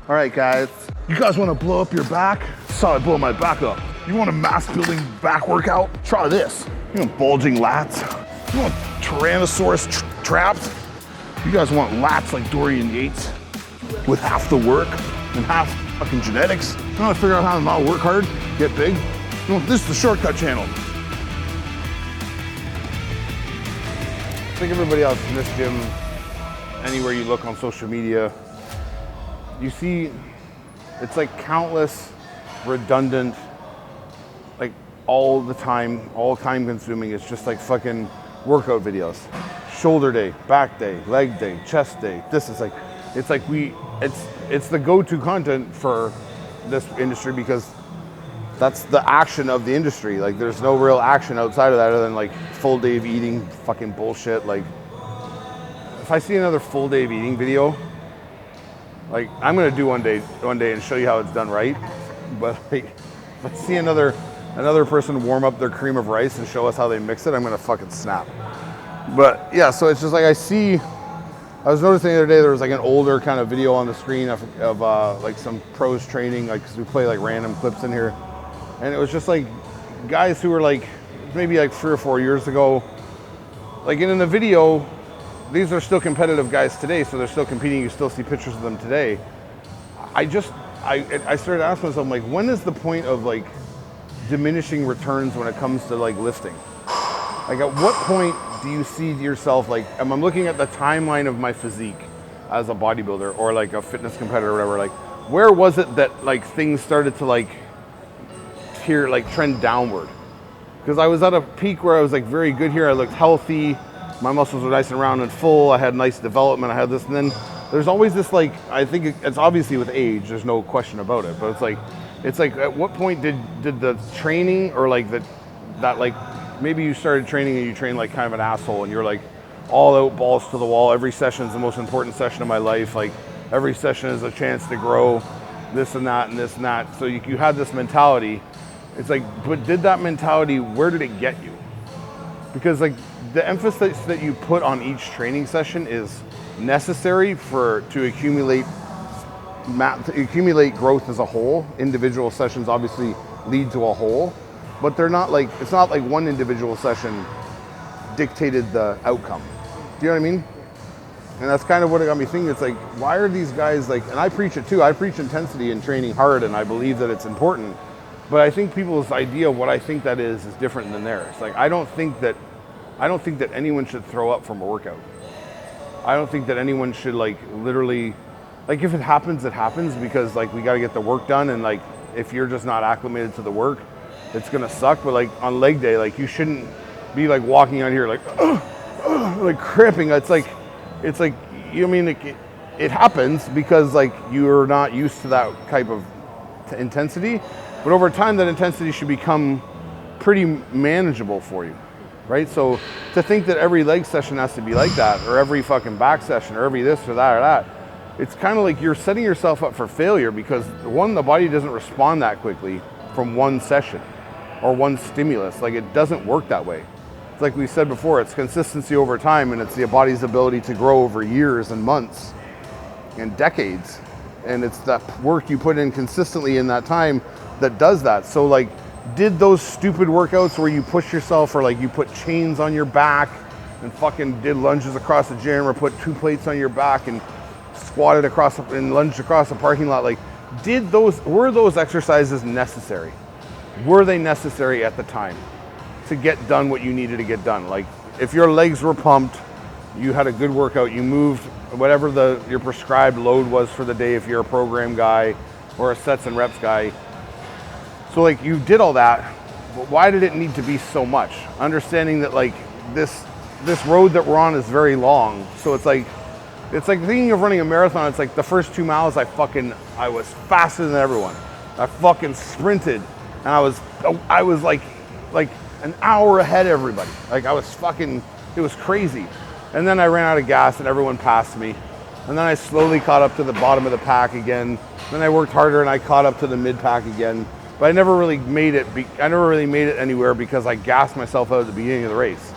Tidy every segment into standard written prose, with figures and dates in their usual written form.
All right, guys. You guys want to blow up your back? Saw I blow my back up. You want a mass building back workout? Try this. You want bulging lats? You want Tyrannosaurus traps? You guys want lats like Dorian Yates with half the work and half fucking genetics? You want to figure out how to not work hard, get big? This is the shortcut channel. I think everybody else in this gym, anywhere you look on social media, you see it's like countless, redundant, like all the time, all time consuming. It's just like fucking workout videos. Shoulder day, back day, leg day, chest day. This is like, it's the go-to content for this industry because that's the action of the industry. Like there's no real action outside of that other than like full day of eating fucking bullshit. Like if I see another full day of eating video, like I'm gonna do one day and show you how it's done right. But like, if I see another person warm up their cream of rice and show us how they mix it, I'm gonna fucking snap. But yeah, so it's just like I was noticing the other day there was like an older kind of video on the screen of like some pros training, like 'cause we play like random clips in here. And it was just like guys who were like, maybe like 3 or 4 years ago, like in the video, these are still competitive guys today, so they're still competing, you still see pictures of them today. I started asking myself, like, when is the point of like diminishing returns when it comes to like lifting? Like at what point do you see yourself, like, I'm looking at the timeline of my physique as a bodybuilder or like a fitness competitor or whatever, like where was it that like things started to like trend downward? Because I was at a peak where I was like very good here, I looked healthy, my muscles were nice and round and full, I had nice development, I had this, and then there's always this like, I think it's obviously with age, there's no question about it, but it's like at what point did the training or like that like maybe you started training and you trained like kind of an asshole and you're like all out balls to the wall, every session is the most important session of my life, like every session is a chance to grow this and that and this and that, so you had this mentality. It's like, but did that mentality, where did it get you? Because like the emphasis that you put on each training session is necessary to accumulate growth as a whole. Individual sessions obviously lead to a whole, but they're not like, it's not like one individual session dictated the outcome. Do you know what I mean? And that's kind of what it got me thinking. It's like, why are these guys like, and I preach it too, I preach intensity and training hard and I believe that it's important. But I think people's idea of what I think that is different than theirs. Like I don't think that anyone should throw up from a workout. I don't think that anyone should like literally, like if it happens because like we got to get the work done, and like if you're just not acclimated to the work, it's gonna suck. But like on leg day, like you shouldn't be like walking out here like like cramping. It's like you mean it happens because like you're not used to that type of intensity. But over time, that intensity should become pretty manageable for you, right? So to think that every leg session has to be like that, or every fucking back session, or every this or that, it's kind of like you're setting yourself up for failure because one, the body doesn't respond that quickly from one session or one stimulus. Like it doesn't work that way. It's like we said before, it's consistency over time, and it's the body's ability to grow over years and months and decades. And it's that work you put in consistently in that time that does that. So like, did those stupid workouts where you push yourself or like you put chains on your back and fucking did lunges across the gym or put 2 plates on your back and squatted across and lunged across the parking lot, like were those exercises necessary? Were they necessary at the time to get done what you needed to get done? Like if your legs were pumped, you had a good workout, you moved whatever your prescribed load was for the day if you're a program guy or a sets and reps guy. So like you did all that, but why did it need to be so much? Understanding that like this road that we're on is very long. So it's like thinking of running a marathon. It's like the first 2 miles I was faster than everyone. I fucking sprinted and I was like an hour ahead of everybody. Like it was crazy. And then I ran out of gas and everyone passed me. And then I slowly caught up to the bottom of the pack again. Then I worked harder and I caught up to the mid pack again. But I never really made it anywhere because I gassed myself out at the beginning of the race.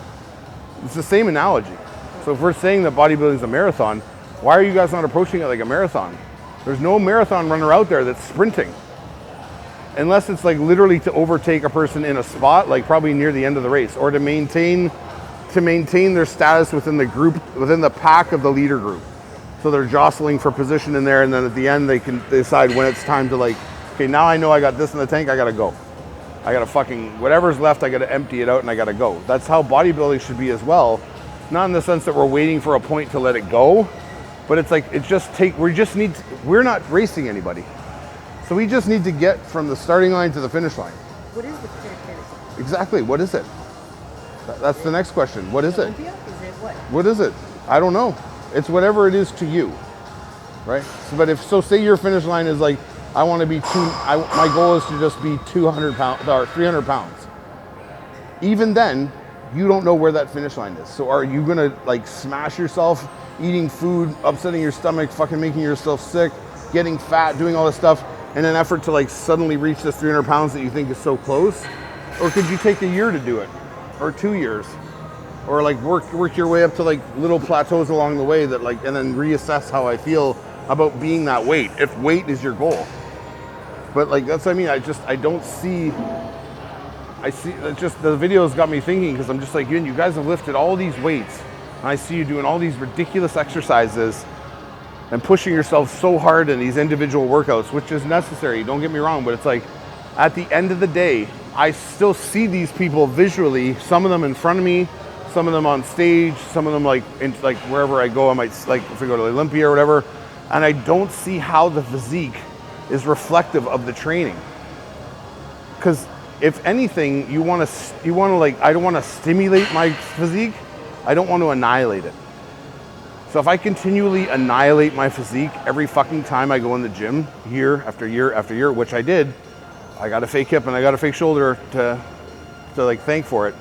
It's the same analogy. So if we're saying that bodybuilding is a marathon, why are you guys not approaching it like a marathon? There's no marathon runner out there that's sprinting. Unless it's like literally to overtake a person in a spot, like probably near the end of the race, or to maintain their status within the group, within the pack of the leader group. So they're jostling for position in there, and then at the end they can decide when it's time to like, okay, now I know I got this in the tank, I gotta go. I gotta fucking, whatever's left, I gotta empty it out and I gotta go. That's how bodybuilding should be as well. Not in the sense that we're waiting for a point to let it go, but it's like, we're not racing anybody. So we just need to get from the starting line to the finish line. What is the finish line? Exactly, what is it? That's the next question. What is it? Olympia? Is it what? What is it? I don't know. It's whatever it is to you, right? So say your finish line is like, I want to be my goal is to just be 200 pounds or 300 pounds. Even then, you don't know where that finish line is. So are you gonna like smash yourself, eating food, upsetting your stomach, fucking making yourself sick, getting fat, doing all this stuff in an effort to like suddenly reach this 300 pounds that you think is so close? Or could you take a year to do it? Or 2 years? Or like work your way up to like little plateaus along the way that like, and then reassess how I feel about being that weight, if weight is your goal. But like, that's what I mean. I see, it's just, the videos got me thinking, because I'm just like, you guys have lifted all these weights, and I see you doing all these ridiculous exercises and pushing yourself so hard in these individual workouts, which is necessary, don't get me wrong, but it's like, at the end of the day, I still see these people visually, some of them in front of me, some of them on stage, some of them like wherever I go, I might, like if I go to Olympia or whatever, and I don't see how the physique is reflective of the training. Because if anything, you want to like, I don't want to stimulate my physique, I don't want to annihilate it. So if I continually annihilate my physique every fucking time I go in the gym, year after year after year, which I did, I got a fake hip and I got a fake shoulder to like thank for it.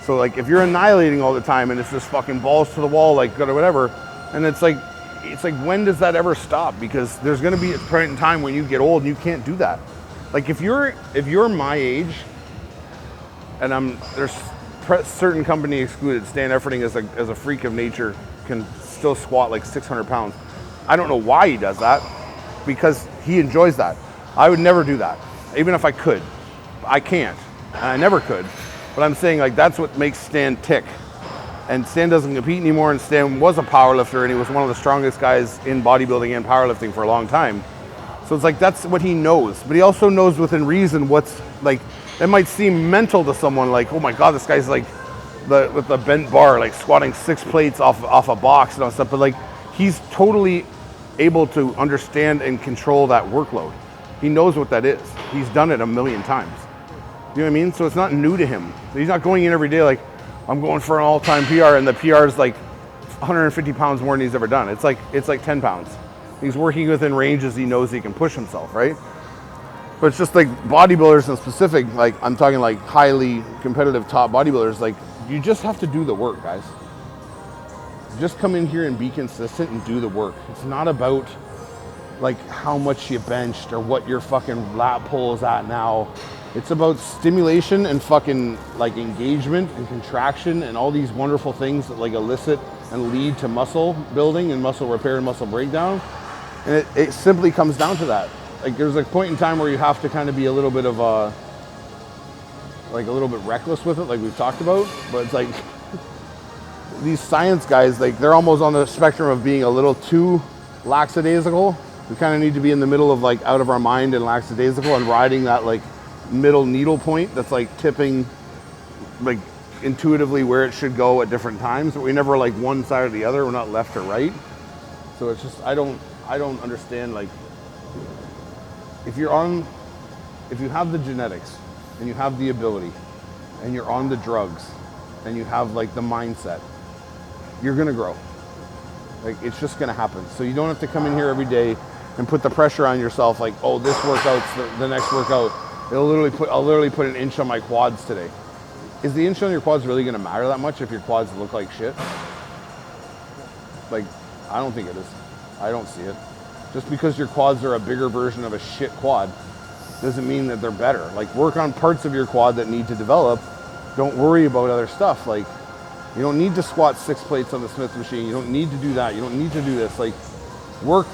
So like, if you're annihilating all the time and it's just fucking balls to the wall, like whatever, and it's like, when does that ever stop? Because there's going to be a point in time when you get old and you can't do that. Like if you're my age, and there's certain company excluded, Stan Efforting as a freak of nature can still squat like 600 pounds. I don't know why he does that, because he enjoys that. I would never do that, even if I could. I can't, and I never could. But I'm saying like, that's what makes Stan tick. And Stan doesn't compete anymore, and Stan was a powerlifter, and he was one of the strongest guys in bodybuilding and powerlifting for a long time. So it's like, that's what he knows. But he also knows within reason what's like, it might seem mental to someone, like, oh my God, this guy's like, with the bent bar, like squatting 6 plates off a box and all stuff. But like, he's totally able to understand and control that workload. He knows what that is. He's done it a million times. You know what I mean? So it's not new to him. He's not going in every day like, I'm going for an all-time PR, and the PR is like 150 pounds more than he's ever done. It's like 10 pounds. He's working within ranges he knows he can push himself, right? But it's just like bodybuilders in specific, like I'm talking like highly competitive top bodybuilders, like you just have to do the work, guys. Just come in here and be consistent and do the work. It's not about like how much you benched or what your fucking lat pull is at now. It's about stimulation and fucking like engagement and contraction and all these wonderful things that like elicit and lead to muscle building and muscle repair and muscle breakdown. And it simply comes down to that. Like there's a point in time where you have to kind of be a little bit of a little bit reckless with it, like we've talked about. But it's like these science guys, like they're almost on the spectrum of being a little too lackadaisical. We kind of need to be in the middle of like out of our mind and lackadaisical and riding that like middle needle point that's like tipping like intuitively where it should go at different times, but we never like one side or the other. We're not left or right. So it's just, I don't understand, like if you have the genetics and you have the ability and you're on the drugs and you have like the mindset, you're gonna grow. Like it's just gonna happen. So you don't have to come in here every day and put the pressure on yourself like, oh, this workout's the next workout. I'll literally put an inch on my quads today. Is the inch on your quads really gonna matter that much if your quads look like shit? Like, I don't think it is. I don't see it. Just because your quads are a bigger version of a shit quad doesn't mean that they're better. Like, work on parts of your quad that need to develop. Don't worry about other stuff. Like, you don't need to squat 6 plates on the Smith machine. You don't need to do that. You don't need to do this. Like, work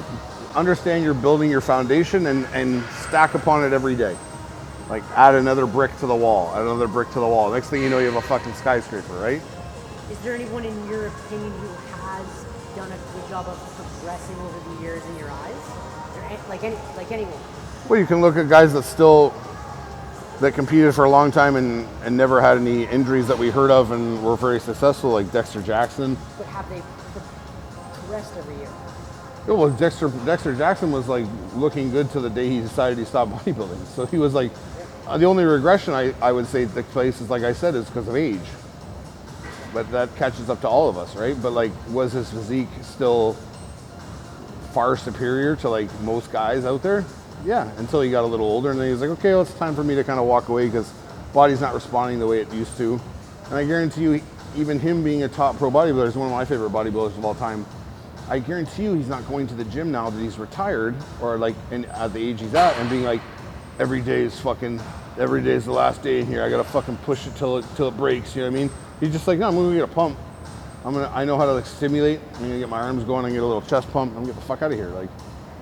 understand you're building your foundation and stack upon it every day. Like add another brick to the wall, add another brick to the wall. Next thing you know, you have a fucking skyscraper, right? Is there anyone in your opinion who has done a good job of progressing over the years in your eyes? Is there like anyone? Well, you can look at guys that competed for a long time and never had any injuries that we heard of and were very successful, like Dexter Jackson. But have they progressed every year? Yeah, well, Dexter Jackson was like looking good to the day he decided he stopped bodybuilding. So he was like, the only regression I would say took place is, like I said, is because of age. But that catches up to all of us, right? But like, was his physique still far superior to like most guys out there? Yeah, until he got a little older, and then he was like, okay, well, it's time for me to kind of walk away because body's not responding the way it used to. And I guarantee you, even him being a top pro bodybuilder is one of my favorite bodybuilders of all time. I guarantee you he's not going to the gym now that he's retired or like at the age he's at and being like, every day is the last day in here. I gotta fucking push it till it breaks. You know what I mean? He's just like, no, I'm gonna get a pump. I know how to like stimulate. I'm gonna get my arms going. I'm gonna get a little chest pump. I'm gonna get the fuck out of here. Like,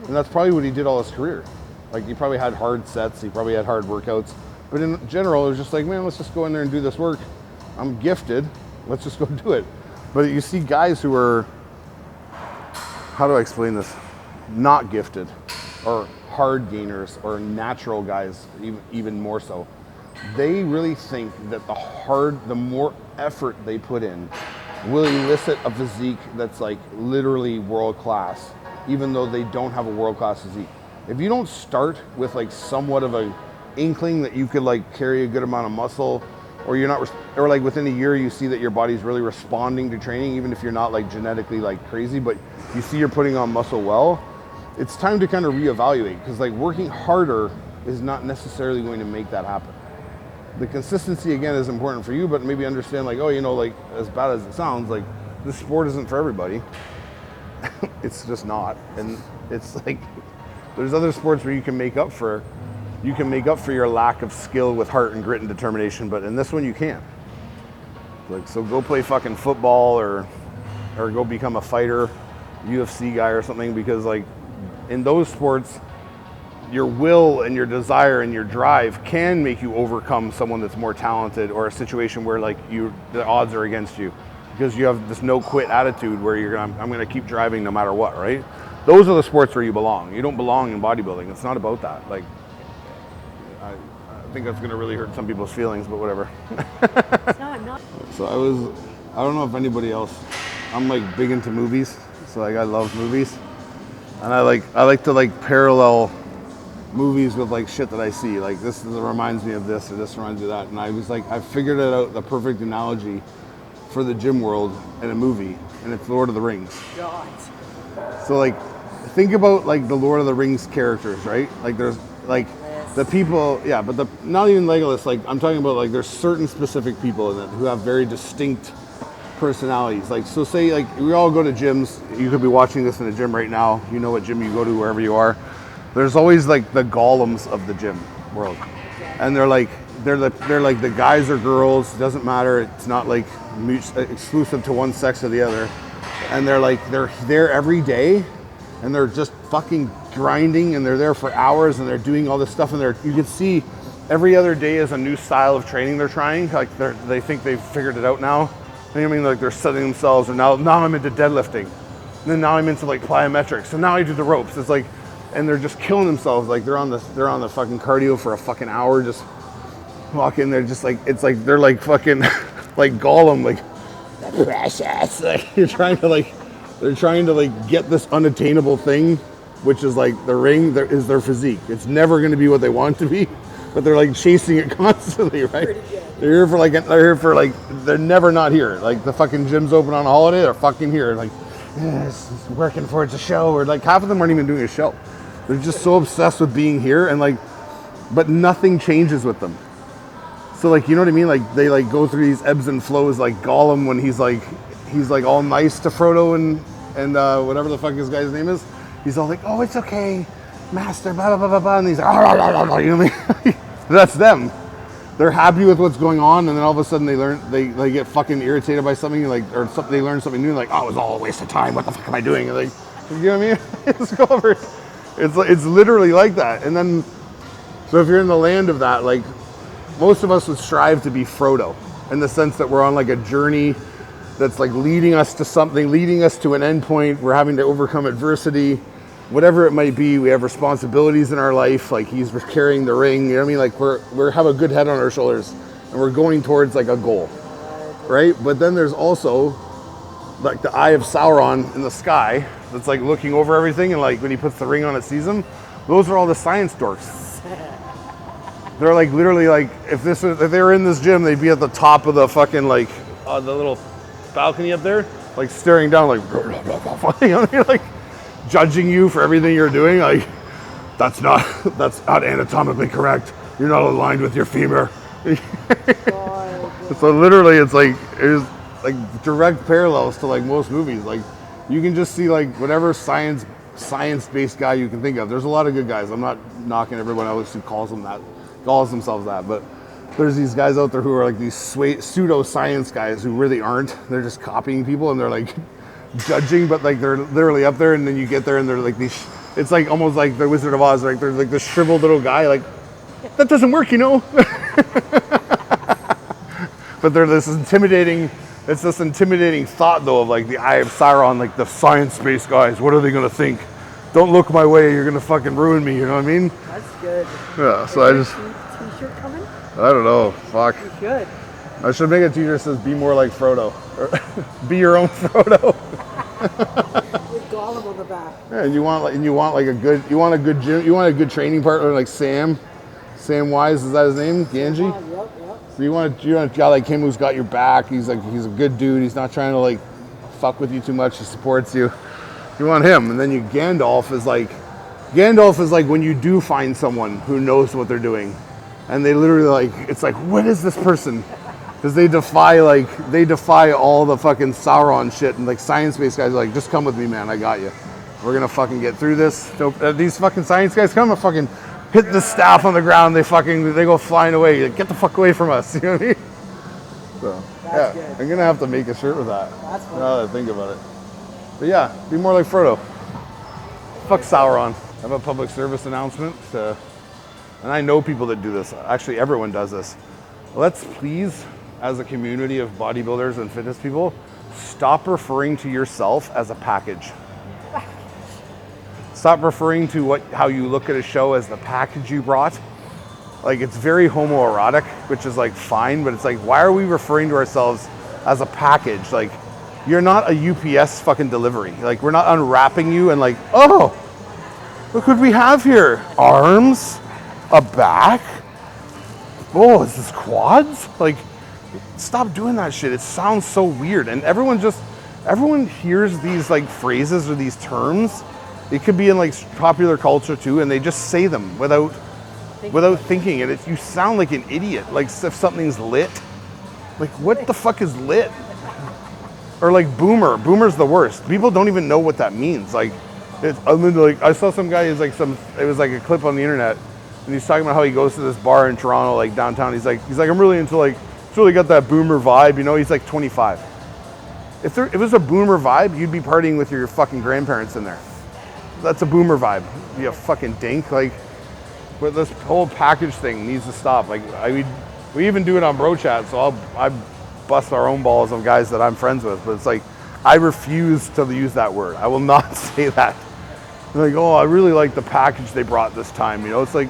and that's probably what he did all his career. Like he probably had hard sets. He probably had hard workouts. But in general, it was just like, man, let's just go in there and do this work. I'm gifted. Let's just go do it. But you see guys who are, how do I explain this? Not gifted, or hard gainers, or natural guys, even more so. They really think that the more effort they put in will elicit a physique that's like literally world class, even though they don't have a world class physique. If you don't start with like somewhat of a inkling that you could like carry a good amount of muscle, or you're not, or like within a year you see that your body's really responding to training, even if you're not like genetically like crazy, but you see you're putting on muscle well, it's time to kind of reevaluate, because like working harder is not necessarily going to make that happen. The consistency again is important for you, but maybe understand like, oh, you know, like as bad as it sounds, like this sport isn't for everybody. It's just not. And it's like, there's other sports where you can make up for your lack of skill with heart and grit and determination, but in this one you can't. Like, so go play fucking football or go become a fighter, UFC guy or something, because like in those sports, your will and your desire and your drive can make you overcome someone that's more talented, or a situation where like the odds are against you, because you have this no quit attitude where I'm gonna keep driving no matter what, right? Those are the sports where you belong. You don't belong in bodybuilding. It's not about that. Like, I think that's gonna really hurt some people's feelings, but whatever. No. So I don't know if anybody else, I'm like big into movies, so like I love movies, and I like to like parallel movies with like shit that I see. Like this reminds me of this, or this reminds me of that, and I was like, I figured it out, the perfect analogy for the gym world in a movie, and it's Lord of the Rings. God. So like, think about like the Lord of the Rings characters, right? Like there's like the people, yeah, but not even Legolas. Like I'm talking about like there's certain specific people in it who have very distinct personalities. Like, so say like we all go to gyms. You could be watching this in a gym right now. You know what gym you go to wherever you are. There's always like the golems of the gym world, and they're like the guys or girls. It doesn't matter. It's not like exclusive to one sex or the other. And they're there every day, and they're just fucking grinding, and they're there for hours, and they're doing all this stuff, and you can see every other day is a new style of training they're trying. Like they think they've figured it out now. You know what I mean? Like they're setting themselves, and now I'm into deadlifting, and then now I'm into like plyometrics, and now I do the ropes. It's like, and they're just killing themselves. Like they're on the fucking cardio for a fucking hour, just walking. They're just like, it's like they're like fucking like Gollum, like precious. Like they're trying to like get this unattainable thing, which is like the ring. Is their physique. It's never going to be what they want to be, but they're like chasing it constantly, right? They're here for like they're never not here. Like the fucking gym's open on a holiday, they're fucking here. Like, it's working for it's a show, or like half of them aren't even doing a show. They're just so obsessed with being here, and like, but nothing changes with them. So like, you know what I mean? Like they like go through these ebbs and flows, like Gollum when he's like all nice to Frodo and whatever the fuck his guy's name is. He's all like, oh, it's okay, master, blah blah blah blah blah, and he's like, oh, you know what I mean? That's them. They're happy with what's going on, and then all of a sudden they get fucking irritated by something, like, or something, they learn something new, like, oh, it was all a waste of time. What the fuck am I doing? And You know what I mean? Just go over. It's literally like that. And then, so if you're in the land of that, like most of us would strive to be Frodo in the sense that we're on like a journey that's like leading us to something, leading us to an end point. We're having to overcome adversity, whatever it might be. We have responsibilities in our life. Like he's carrying the ring. You know what I mean? Like we have a good head on our shoulders and we're going towards like a goal, right? But then there's also like the eye of Sauron in the sky that's like looking over everything, and like when he puts the ring on it sees him. Those are all the science dorks. They're like literally like if they were in this gym, they'd be at the top of the fucking like the little balcony up there, like staring down like you know what I mean? Like judging you for everything you're doing. Like that's not anatomically correct. You're not aligned with your femur. So literally it's like direct parallels to like most movies. Like you can just see like whatever science-based guy you can think of. There's a lot of good guys. I'm not knocking everyone else who calls themselves that, but there's these guys out there who are like these pseudo-science guys who really aren't. They're just copying people and they're like judging, but like they're literally up there, and then you get there and they're like these. It's like almost like the Wizard of Oz. Like they're like this shriveled little guy. Like that doesn't work, you know. But they're this intimidating. It's this intimidating thought, though, of like the Eye of Sauron, like the science-based guys. What are they gonna think? Don't look my way. You're gonna fucking ruin me. You know what I mean? That's good. Yeah. So I just. T-shirt coming? I don't know. Fuck. You should. I should make a t-shirt that says "Be more like Frodo," or "Be your own Frodo." With Gollum on the back. Yeah, and you want a good training partner like Sam Wise, is that his name? Ganji? Yep. So you want a guy like him who's got your back. He's a good dude. He's not trying to like fuck with you too much. He supports you. You want him, and then Gandalf is like when you do find someone who knows what they're doing, and they literally like it's like, what is this person? Because they defy all the fucking Sauron shit, and like science-based guys are like, just come with me, man. I got you. We're gonna fucking get through this. These fucking science guys come and fucking hit the staff on the ground. They go flying away. Like, get the fuck away from us. You know what I mean? So That's yeah, good. I'm gonna have to make a shirt with that. That's fun. Now that I think about it. But yeah, be more like Frodo. Fuck Sauron. I have a public service announcement, and I know people that do this. Actually, everyone does this. Let's please, as a community of bodybuilders and fitness people, stop referring to yourself as a package. Stop referring to how you look at a show as the package you brought. Like, it's very homoerotic, which is like fine, but it's like, why are we referring to ourselves as a package? Like, you're not a UPS fucking delivery. Like, we're not unwrapping you and like, oh, look what we have here. Arms, a back. Oh, is this quads? Like, stop doing that shit. It sounds so weird. And everyone hears these like phrases or these terms. It could be in like popular culture too, and they just say them without thinking it. You sound like an idiot. Like if something's lit. Like, what the fuck is lit? Or like boomer. Boomer's the worst. People don't even know what that means. Like, I saw some guy. It was like a clip on the internet, and he's talking about how he goes to this bar in Toronto, like downtown. He's like, I'm really into like, it's really got that boomer vibe. You know, he's like 25. If it was a boomer vibe, you'd be partying with your fucking grandparents in there. That's a boomer vibe. You fucking dink. Like, but this whole package thing needs to stop. Like, we even do it on bro chat. So I bust our own balls of guys that I'm friends with. But it's like, I refuse to use that word. I will not say that. Like, oh, I really like the package they brought this time. You know, it's like,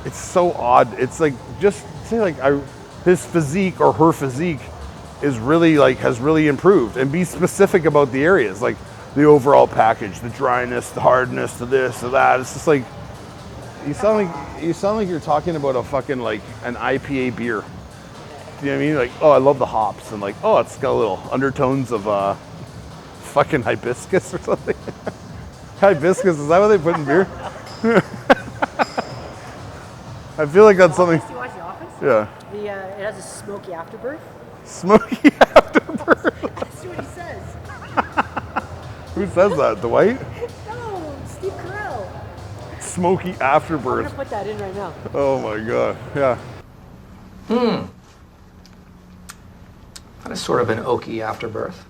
it's so odd. It's like, just say like, his physique or her physique is really like, has really improved, and be specific about the areas. Like, the overall package, the dryness, the hardness, the this, the that. It's just like, you sound like you're talking about a fucking like an IPA beer. You know what I mean? Like, oh, I love the hops, and like, oh, it's got a little undertones of fucking hibiscus or something. Hibiscus, is that what they put in beer? I feel like that's something. Do you watch The Office? Yeah. It has a smoky afterbirth. Smoky afterbirth. That's what he says. Who says that? Dwight? No, Steve Carell. Smoky I'm afterbirth. gonna put that in right now. Oh my god. Yeah. That is sort of an oaky afterbirth.